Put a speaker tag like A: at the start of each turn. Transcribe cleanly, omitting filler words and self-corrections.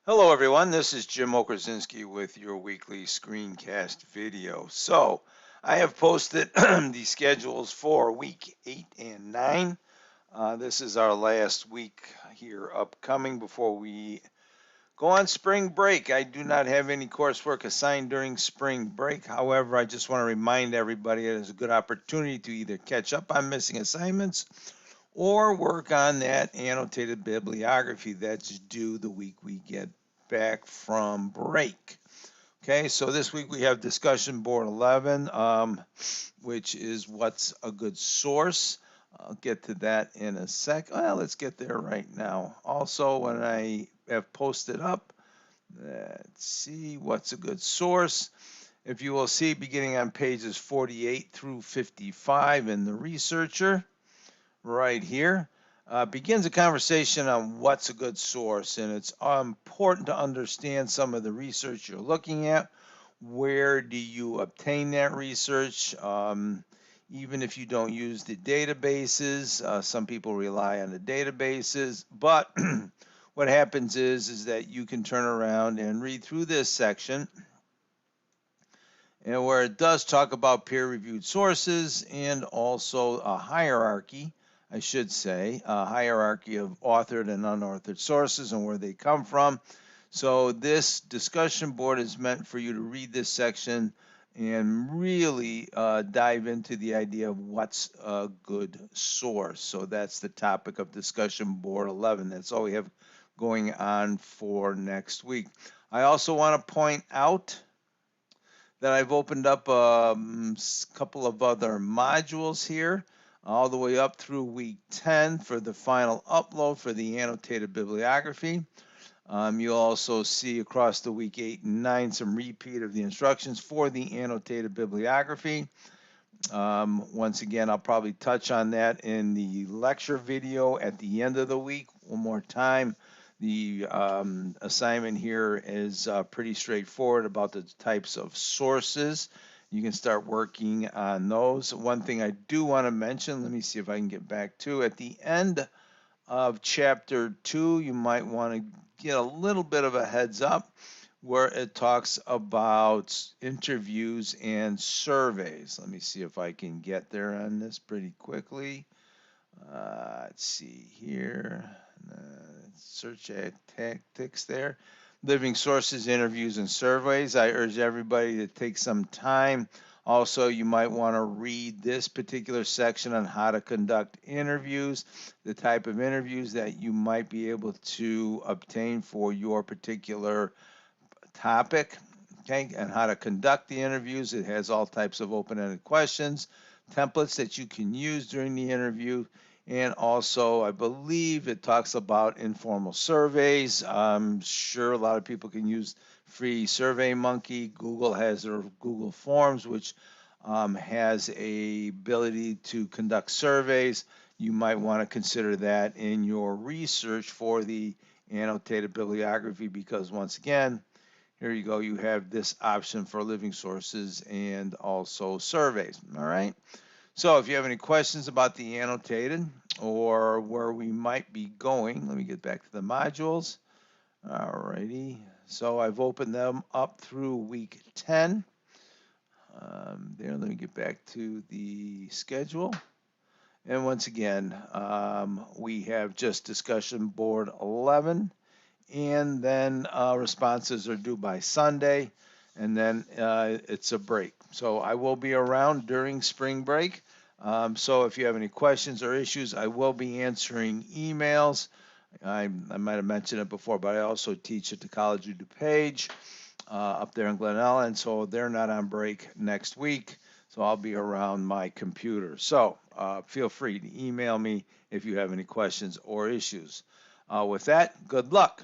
A: Hello everyone, this is Jim Okerzinski with your weekly screencast video. So I have posted the schedules for week 8 and 9. This is our last week here upcoming before we go on spring break. I do not have any coursework assigned during spring break. However, I just want to remind everybody it is a good opportunity to either catch up on missing assignments or work on that annotated bibliography that's due the week we get back from break. Okay, so this week we have discussion board 11, which is what's a good source. I'll get to that in a sec. Well, let's get there right now. Also, when I have posted up, let's see what's a good source. If you will see, beginning on pages 48 through 55 in the researcher, right here, begins a conversation on what's a good source. And it's important to understand some of the research you're looking at. Where do you obtain that research? Even if you don't use the databases, some people rely on the databases. But what happens is that you can turn around and read through this section, and where it does talk about peer-reviewed sources and also a hierarchy, I should say, a hierarchy of authored and unauthored sources and where they come from. So this discussion board is meant for you to read this section and really dive into the idea of what's a good source. So that's the topic of discussion board 11. That's all we have going on for next week. I also want to point out that I've opened up a couple of other modules here, all the way up through week 10 for the final upload for the annotated bibliography. You'll also see across the week 8 and 9 some repeat of the instructions for the annotated bibliography. Once again, I'll probably touch on that in the lecture video at the end of the week one more time. The assignment here is pretty straightforward about the types of sources. You can start working on those. One thing I do want to mention, let me see if I can get back to, at the end of chapter 2, you might want to get a little bit of a heads up where it talks about interviews and surveys. Let me see if I can get there on this pretty quickly. Let's see here. Search tactics there. Living sources, interviews, and surveys. I urge everybody to take some time. Also, you might want to read this particular section on how to conduct interviews, the type of interviews that you might be able to obtain for your particular topic, okay, and how to conduct the interviews. It has all types of open-ended questions, templates that you can use during the interview, and also I believe it talks about informal surveys. I'm sure a lot of people can use free SurveyMonkey. Google has their Google Forms, which has a ability to conduct surveys. You might want to consider that in your research for the annotated bibliography, because once again, here you go, you have this option for living sources and also surveys. All right. So if you have any questions about the annotated or where we might be going, let me get back to the modules. All righty. So I've opened them up through week 10. Let me get back to the schedule. And once again, we have just discussion board 11. And then responses are due by Sunday, and then it's a break. So I will be around during spring break. So if you have any questions or issues, I will be answering emails. I might have mentioned it before, but I also teach at the College of DuPage up there in Glen Ellen, so they're not on break next week. So I'll be around my computer. So feel free to email me if you have any questions or issues. With that, good luck.